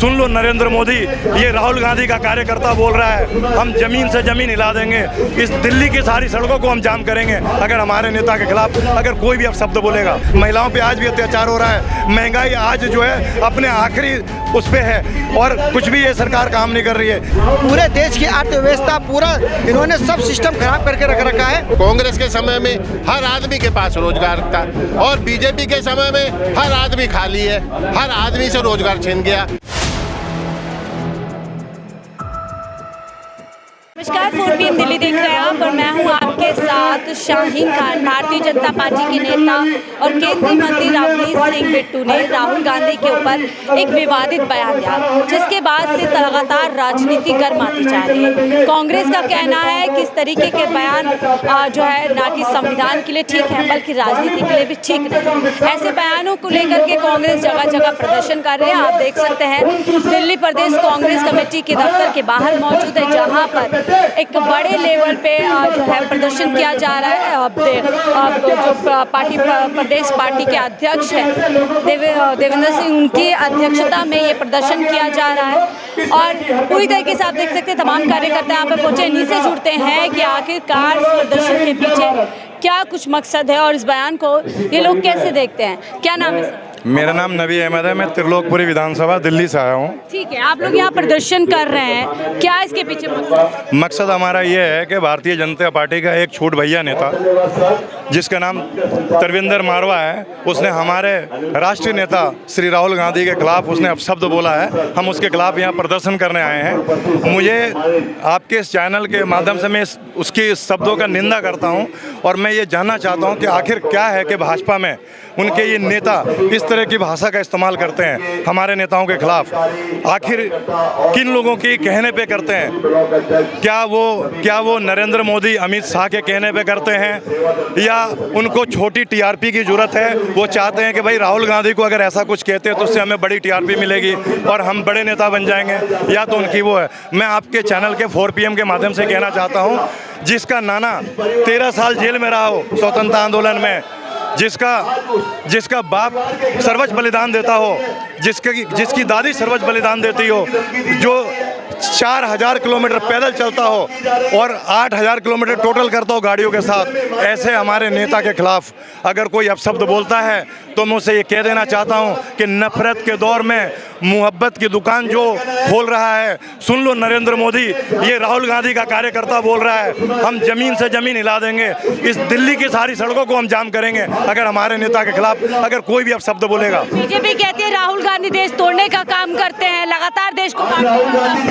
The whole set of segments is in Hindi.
सुन लो नरेंद्र मोदी, ये राहुल गांधी का कार्यकर्ता बोल रहा है हम जमीन से जमीन हिला देंगे, इस दिल्ली की सारी सड़कों को हम जाम करेंगे अगर हमारे नेता के खिलाफ अगर कोई भी अपशब्द बोलेगा। महिलाओं पे आज भी अत्याचार हो रहा है, महंगाई आज जो है अपने आखिरी उस पे है और कुछ भी ये सरकार काम नहीं कर रही है। पूरे देश की अर्थव्यवस्था पूरा इन्होंने सब सिस्टम खराब करके रख रखा है। कांग्रेस के समय में हर आदमी के पास रोजगार था और बीजेपी के समय में हर आदमी खाली है, हर आदमी से रोजगार छिन गया। नमस्कार, 4PM दिल्ली देख रहे हैं आप और मैं हूं आपके साथ शाहीन खान। भारतीय जनता पार्टी के नेता और केंद्रीय मंत्री रावनीत सिंह बिट्टू ने राहुल गांधी के ऊपर एक विवादित बयान दिया, जिसके बाद से लगातार राजनीति गर्माती जा रही है। कांग्रेस का कहना है कि इस तरीके के बयान जो है ना कि संविधान के लिए ठीक है बल्कि राजनीति के लिए भी ठीक नहीं। ऐसे बयानों को लेकर के कांग्रेस जगह जगह प्रदर्शन कर रहे हैं। आप देख सकते हैं दिल्ली प्रदेश कांग्रेस कमेटी के दफ्तर के बाहर मौजूद है, जहाँ पर एक बड़े लेवल पे जो है प्रदर्शन किया जा रहा है। जो प्रदेश पार्टी के अध्यक्ष हैं देवेंद्र सिंह, उनकी अध्यक्षता में ये प्रदर्शन किया जा रहा है और पूरी तरीके से आप देख सकते हैं तमाम कार्यकर्ता यहाँ पे पहुंचे। इन्हीं से जुड़ते हैं कि आखिरकार इस प्रदर्शन के पीछे क्या कुछ मकसद है और इस बयान को ये लोग कैसे देखते हैं। क्या नाम है सर? मेरा नाम नबी अहमद है, मैं त्रिलोकपुरी विधानसभा दिल्ली से आया हूँ। ठीक है, आप लोग यहाँ प्रदर्शन कर रहे हैं, क्या इसके पीछे मकसद हमारा ये है कि भारतीय जनता पार्टी का एक छोट भैया नेता जिसका नाम तरविंदर मारवा है, उसने हमारे राष्ट्रीय नेता श्री राहुल गांधी के खिलाफ उसने अपशब्द बोला है। हम उसके खिलाफ यहाँ प्रदर्शन करने आए हैं। मुझे आपके इस चैनल के माध्यम से मैं उसकी शब्दों का निंदा करता हूँ और मैं ये जानना चाहता हूँ कि आखिर क्या है कि भाजपा में उनके ये नेता इस तरह की भाषा का इस्तेमाल करते हैं हमारे नेताओं के खिलाफ। आखिर किन लोगों की कहने पे करते हैं? क्या वो नरेंद्र मोदी, अमित शाह के कहने पे करते हैं या उनको छोटी टीआरपी की जरूरत है? वो चाहते हैं कि भाई राहुल गांधी को अगर ऐसा कुछ कहते हैं तो उससे हमें बड़ी टीआरपी मिलेगी और हम बड़े नेता बन जाएंगे, या तो उनकी वो है। मैं आपके चैनल के 4PM के माध्यम से कहना चाहता हूँ, जिसका नाना 13 साल जेल में रहा हो स्वतंत्रता आंदोलन में, जिसका बाप सर्वोच्च बलिदान देता हो, जिसकी दादी सर्वोच्च बलिदान देती हो, जो 4000 किलोमीटर पैदल चलता हो और 8000 किलोमीटर टोटल करता हो गाड़ियों के साथ, ऐसे हमारे नेता के खिलाफ अगर कोई अपशब्द बोलता है तो मैं उसे ये कह देना चाहता हूँ कि नफरत के दौर में मोहब्बत की दुकान जो खोल रहा है, सुन लो नरेंद्र मोदी, ये राहुल गांधी का कार्यकर्ता बोल रहा है हम जमीन से जमीन हिला देंगे, इस दिल्ली की सारी सड़कों को हम जाम करेंगे अगर हमारे नेता के खिलाफ अगर कोई भी अपशब्द बोलेगा। बीजेपी कहती है राहुल गांधी देश तोड़ने का काम करते हैं, लगातार देश को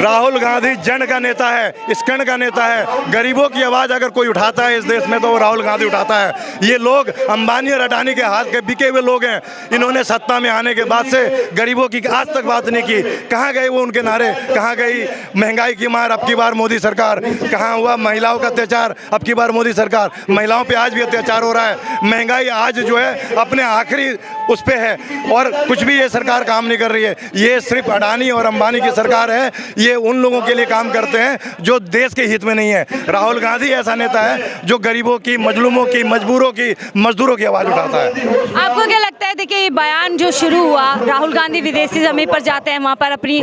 राहुल गांधी जन का नेता है, इस कण का नेता है। गरीबों की आवाज़ अगर कोई उठाता है इस देश में तो वो राहुल गांधी उठाता है। ये लोग अंबानी और अडानी के हाथ के बिके हुए लोग हैं। इन्होंने सत्ता में आने के बाद से गरीबों की आज तक बात नहीं की। कहाँ गए वो उनके नारे? कहाँ गई महंगाई की मार? अब की बार मोदी सरकार। कहाँ हुआ महिलाओं का अत्याचार? अब की बार मोदी सरकार। महिलाओं पे आज भी अत्याचार हो रहा है। महंगाई आज जो है अपने आखिरी उस पे है और कुछ भी ये सरकार काम नहीं कर रही है। ये सिर्फ अडानी और अंबानी की सरकार है। ये उन लोगों के लिए काम करते हैं जो देश के हित में नहीं है। राहुल गांधी ऐसा नेता है जो गरीबों की, मजलूमों की, मजबूरों की, मजदूरों की आवाज़ उठाता है। आपको क्या लगता है? देखिए, ये बयान जो शुरू हुआ, राहुल गांधी विदेशी जमीन पर जाते हैं, वहाँ पर अपनी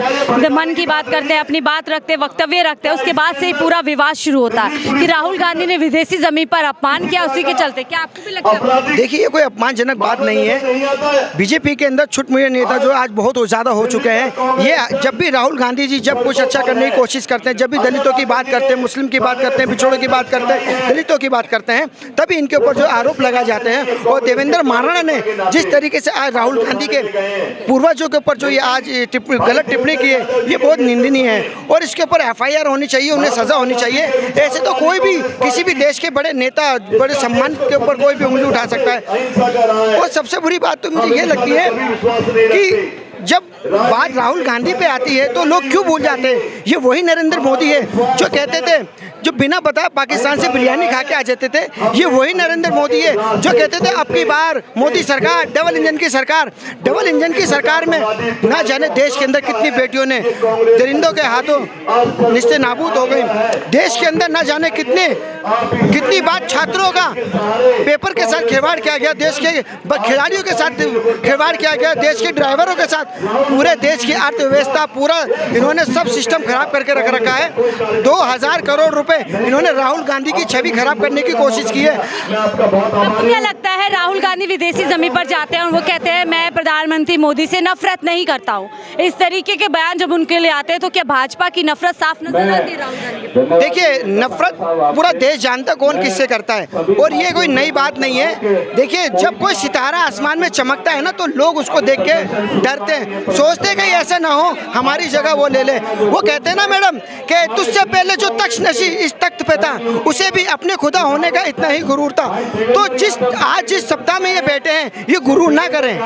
मन की बात करते हैं, अपनी बात रखते हैं, वक्तव्य रखते हैं, उसके बाद से ही पूरा विवाद शुरू होता है कि राहुल गांधी ने विदेशी जमीन पर अपमान किया, उसी के चलते। क्या आपको भी लगता है? देखिए, ये कोई अपमानजनक बात नहीं है। बीजेपी के अंदर छुटमुटे नेता जो आज बहुत ज़्यादा हो चुके हैं। ये जब भी राहुल गांधी जी जब कुछ अच्छा करने की कोशिश करते हैं, जब भी दलितों की बात करते हैं, मुस्लिम की बात करते हैं, पिछड़ों की बात करते हैं, दलितों की बात करते हैं, तभी इनके ऊपर जो आरोप लगाए जाते हैं। और देवेंद्र मारवा ने जिस तरीके से आज राहुल गांधी के पूर्वजों के ऊपर जो ये आज गलत टिप्पणी की है, ये बहुत निंदनीय है और इसके ऊपर FIR होनी चाहिए, उन्हें सज़ा होनी चाहिए। ऐसे तो कोई भी किसी भी देश के बड़े नेता, बड़े सम्मान के ऊपर कोई भी उंगली उठा सकता है। और सबसे बुरी बात तो मुझे ये लगती है कि जब बात राहुल गांधी पे आती है तो लोग क्यों भूल जाते हैं। ये वही नरेंद्र मोदी है जो कहते थे, जो बिना बताए पाकिस्तान से बिरयानी खा के आ जाते थे। ये वही नरेंद्र मोदी है जो कहते थे अब की बार मोदी सरकार डबल इंजन की सरकार। डबल इंजन की सरकार में ना जाने देश के अंदर कितनी बेटियों ने दरिंदों के हाथों निस्ते नाबूद हो गई। देश के अंदर ना जाने कितनी बार छात्रों का पेपर के साथ खिलवाड़ किया गया, देश के खिलाड़ियों के साथ खिलवाड़ किया गया, देश के ड्राइवरों के साथ। पूरे देश की अर्थव्यवस्था पूरा इन्होंने सब सिस्टम खराब करके रख रखा है। 2000 करोड़ रुपए इन्होंने राहुल गांधी की छवि खराब करने की कोशिश की है। आपको क्या लगता है राहुल गांधी विदेशी जमीन पर जाते हैं और वो कहते हैं मैं प्रधानमंत्री मोदी से नफरत नहीं करता हूँ, इस तरीके के बयान जब उनके लिए आते हैं तो क्या भाजपा की नफरत साफ नजर आती है राहुल गांधी के? देखिए, नफरत पूरा देश जानता कौन किससे करता है और ये कोई नई बात नहीं है। देखिए, जब कोई सितारा आसमान में चमकता है ना तो लोग उसको देख के डरते हैं, सोचते हैं कि ऐसा ना हो हमारी जगह वो ले ले। वो कहते हैं ना मैडम कि तुझसे पहले जो तख्त नशी इस तख्त पे था उसे भी अपने खुदा होने का इतना ही गुरूर था। तो आज जिस सप्ताह में ये बैठे हैं ये गुरूर ना करें,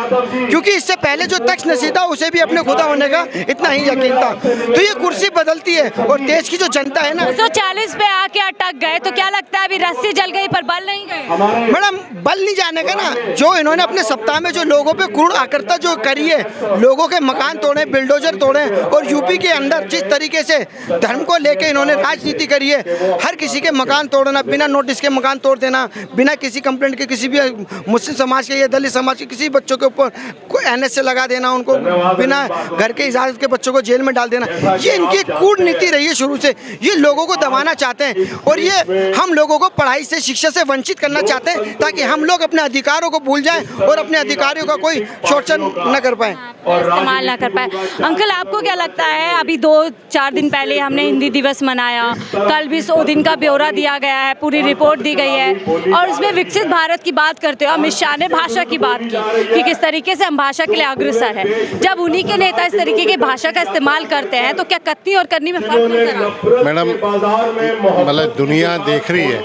क्योंकि इससे पहले जो तख्त नशी था उसे भी अपने खुदा होने का इतना ही यकीन था। तो ये कुर्सी बदलती है और देश की जो जनता है ना 240 पे आके अटक गए, तो क्या लगता है अभी रस्सी जल गई पर बल नहीं गए? मैडम, बल नहीं जाने का ना, जो इन्होंने अपने सप्ताह में जो लोगों पे कूड़ आकर्ता जो करी है, लोगों के मकान तोड़े, बिल्डोजर तोड़े और यूपी के अंदर जिस तरीके से धर्म को लेके इन्होंने राजनीति करी है, हर किसी के मकान तोड़ना, बिना नोटिस के मकान तोड़ देना, बिना किसी कंप्लेंट के किसी भी मुस्लिम समाज के या दलित समाज के किसी बच्चों के ऊपर NS से लगा देना, उनको बिना घर के इजाज़त के बच्चों को जेल में डाल देना, ये इनकी कूटनीति रही है शुरू से। ये लोगों को दबाना चाहते हैं और ये हम लोगों को पढ़ाई से, शिक्षा से वंचित करना चाहते हैं ताकि हम लोग अपने अधिकारों को भूल जाएं और अपने अधिकारों का कोई शोषण न कर पाए, इस्तेमाल ना कर पाए। अंकल, आपको क्या लगता है, अभी 2-4 दिन पहले हमने हिंदी दिवस मनाया, कल भी 100 दिन का ब्यौरा दिया गया है, पूरी रिपोर्ट दी गई है और उसमें विकसित भारत की बात करते हुए अमित शाह ने भाषा की बात की कि किस तरीके से हम भाषा के लिए अग्रसर है। जब उन्हीं के नेता इस तरीके की भाषा का इस्तेमाल करते हैं तो क्या कत्ती और करनी में फर्क नजर आता है? मैडम, मतलब दुनिया देख रही है,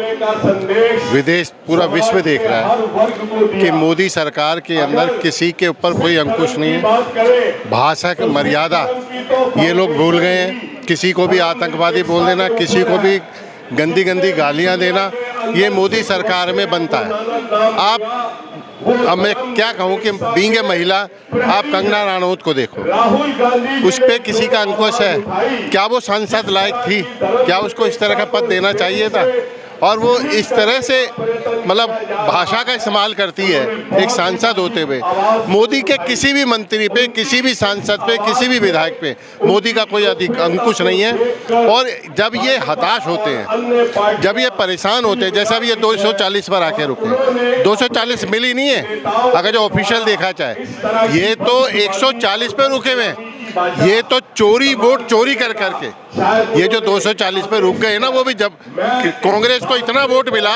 विदेश पूरा विश्व देख रहा है कि मोदी सरकार के अंदर किसी के ऊपर कोई अंकुश नहीं है। भाषा की मर्यादा ये लोग भूल गए हैं। किसी को भी आतंकवादी बोल देना, किसी को भी गंदी गंदी गालियां देना, ये मोदी सरकार में बनता है। अब मैं क्या कहूँ कि बीइंग ए महिला, आप कंगना रनौत को देखो, उस पर किसी का अंकुश है? क्या वो सांसद लायक थी? क्या उसको इस तरह का पद देना चाहिए था? और वो इस तरह से मतलब भाषा का इस्तेमाल करती है एक सांसद होते हुए। मोदी के किसी भी मंत्री पे, किसी भी सांसद पे, किसी भी विधायक पे मोदी का कोई अंकुश नहीं है। और जब ये हताश होते हैं, जब ये परेशान होते हैं, जैसा भी ये 240 पर आके रुके, 240 मिली नहीं है अगर जो ऑफिशियल देखा जाए, ये तो 140 पे रुके हुए हैं। ये तो चोरी, वोट चोरी कर करके ये जो 240 पे रुक गए ना, वो भी जब कांग्रेस को इतना वोट मिला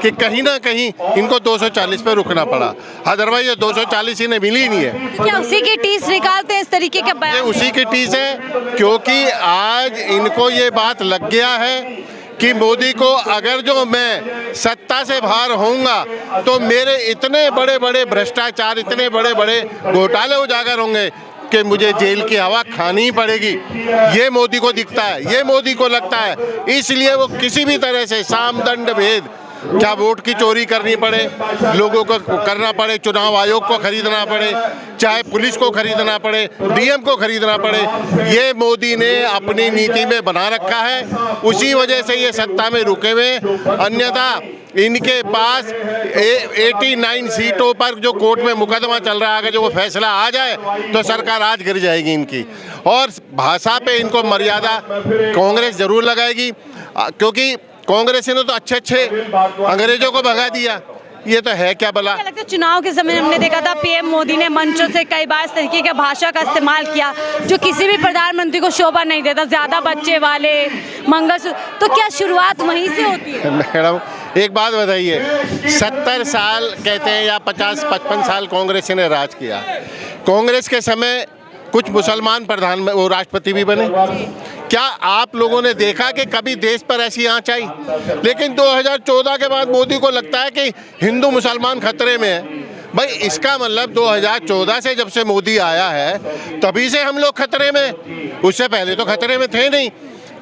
कि कहीं ना कहीं इनको 240 पे रुकना पड़ा, अदरवाइज ये 240 इन्हें मिली ही नहीं है। क्या उसी की टीस निकालते हैं इस तरीके के बयान? ये उसी की टीस है, क्योंकि आज इनको ये बात लग गया है कि मोदी को अगर जो मैं सत्ता से बाहर होऊंगा तो मेरे इतने बड़े बड़े भ्रष्टाचार, इतने बड़े बड़े घोटाले उजागर होंगे कि मुझे जेल की हवा खानी ही पड़ेगी। ये मोदी को दिखता है, ये मोदी को लगता है, इसलिए वो किसी भी तरह से साम दंड भेद, क्या वोट की चोरी करनी पड़े, लोगों को करना पड़े, चुनाव आयोग को खरीदना पड़े, चाहे पुलिस को खरीदना पड़े, डीएम को खरीदना पड़े, ये मोदी ने अपनी नीति में बना रखा है। उसी वजह से ये सत्ता में रुके हुए। अन्यथा इनके पास 89 सीटों पर जो कोर्ट में मुकदमा चल रहा है, अगर जो वो फैसला आ जाए तो सरकार आज गिर जाएगी इनकी। और भाषा पे इनको मर्यादा कांग्रेस जरूर लगाएगी, क्योंकि कांग्रेस ने तो अच्छे अच्छे अंग्रेजों को भगा दिया। ये तो है क्या भला? लगता है चुनाव के समय हमने देखा था पीएम मोदी ने मंचों से कई बार इस तरीके की भाषा का इस्तेमाल किया जो किसी भी प्रधानमंत्री को शोभा नहीं देता, ज्यादा बच्चे वाले, मंगलसूत्र। तो क्या शुरुआत वहीं से होती है? मैडम, एक बात बताइए, 70 साल कहते हैं या 50-55 साल कांग्रेस ने राज किया। कांग्रेस के समय कुछ मुसलमान वो राष्ट्रपति भी बने। क्या आप लोगों ने देखा कि कभी देश पर ऐसी आंच आई? लेकिन 2014 के बाद मोदी को लगता है कि हिंदू मुसलमान खतरे में है। भाई, इसका मतलब 2014 से जब से मोदी आया है तभी से हम लोग खतरे में, उससे पहले तो खतरे में थे नहीं।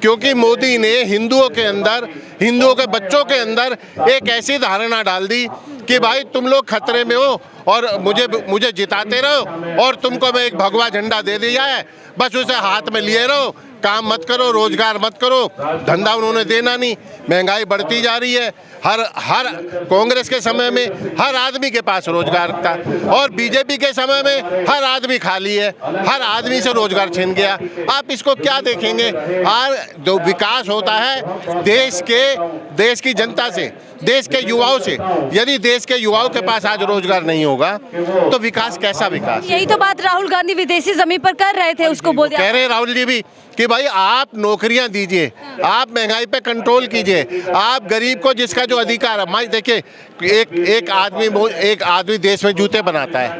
क्योंकि मोदी ने हिंदुओं के अंदर, हिंदुओं के बच्चों के अंदर एक ऐसी धारणा डाल दी कि भाई तुम लोग खतरे में हो और मुझे जिताते रहो और तुमको मैं एक भगवा झंडा दे दिया है, बस उसे हाथ में लिए रहो, काम मत करो, रोजगार मत करो, धंधा उन्होंने देना नहीं, महंगाई बढ़ती जा रही है। हर कांग्रेस के समय में हर आदमी के पास रोजगार था और बीजेपी के समय में हर आदमी खाली है, हर आदमी से रोजगार छीन गया। आप इसको क्या देखेंगे? आज जो विकास होता है देश की जनता से, देश के युवाओं से, यदि देश के युवाओं के पास आज रोजगार नहीं होगा तो विकास कैसा विकास? यही तो बात राहुल गांधी विदेशी जमीन पर कर रहे थे, उसको बोल दिया। कह रहे हैं राहुल जी भी कि भाई आप नौकरियां दीजिए, आप महंगाई पे कंट्रोल कीजिए, आप गरीब को जिसका जो अधिकार है, मैं देखिए एक आदमी देश में जूते बनाता है,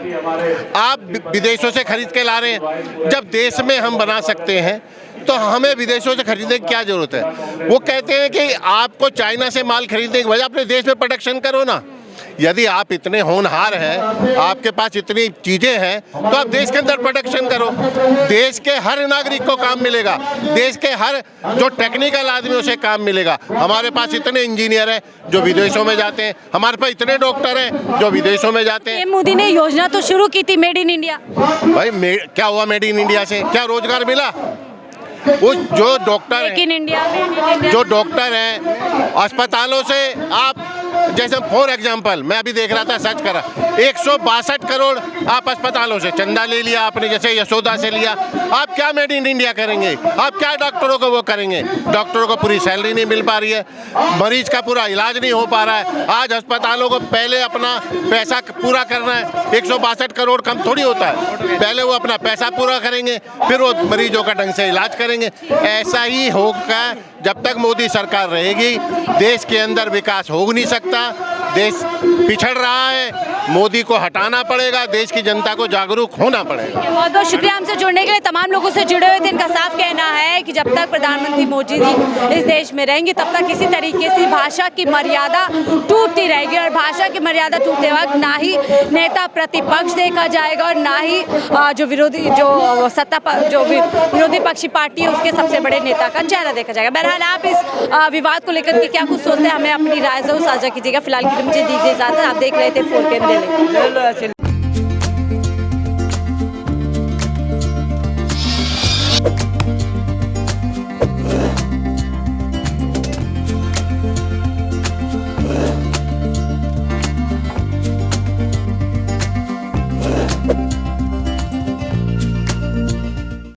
आप विदेशों से खरीद के ला रहे हैं। जब देश में हम बना सकते हैं तो हमें विदेशों से खरीदने की क्या जरूरत है? वो कहते हैं कि आपको चाइना से माल खरीदने की वजह अपने देश में प्रोडक्शन करो ना। यदि आप इतने होनहार हैं, आपके पास इतनी चीज़ें हैं, तो आप देश के अंदर प्रोडक्शन करो। देश के हर नागरिक को काम मिलेगा, देश के हर जो टेक्निकल आदमी उसे काम मिलेगा। हमारे पास इतने इंजीनियर हैं जो विदेशों में जाते हैं, हमारे पास इतने डॉक्टर हैं जो विदेशों में जाते हैं। मोदी ने योजना तो शुरू की थी मेड इन इंडिया। भाई क्या हुआ मेड इन इंडिया से? क्या रोजगार मिला? वो जो डॉक्टर हैं, जो डॉक्टर हैं अस्पतालों से आप, जैसे फॉर एग्जांपल मैं अभी देख रहा था, सर्च करा, 162 करोड़ आप अस्पतालों से चंदा ले लिया आपने, जैसे यशोदा से लिया। आप क्या मेड इन इंडिया करेंगे? आप क्या डॉक्टरों को वो करेंगे? डॉक्टरों को पूरी सैलरी नहीं मिल पा रही है, मरीज का पूरा इलाज नहीं हो पा रहा है। आज अस्पतालों को पहले अपना पैसा पूरा करना है, 162 करोड़ कम थोड़ी होता है, पहले वो अपना पैसा पूरा करेंगे, फिर वो मरीजों का ढंग से इलाज करेंगे। ऐसा ही होगा जब तक मोदी सरकार रहेगी, देश के अंदर विकास हो नहीं सकता। देश पिछड़ रहा है, मोदी को हटाना पड़ेगा, देश की जनता को जागरूक होना पड़ेगा। बहुत बहुत शुक्रिया हमसे जुड़ने के लिए। तमाम लोगों से जुड़े हुए थे, इनका साफ कहना है कि जब तक प्रधानमंत्री मोदी जी इस देश में रहेंगे तब तक किसी तरीके से भाषा की मर्यादा टूटती रहेगी और भाषा की मर्यादा टूटते वक्त ना ही नेता प्रतिपक्ष देखा जाएगा और ना ही जो विरोधी पक्षी पार्टी है उसके सबसे बड़े नेता का चेहरा देखा जाएगा। बहरहाल आप इस विवाद को लेकर के क्या कुछ सोचते हैं, हमें अपनी राय जरूर साझा कीजिएगा। फिलहाल के लिए मुझे दीजिए इजाजत। आप देख रहे थे 4PM दिल्ली।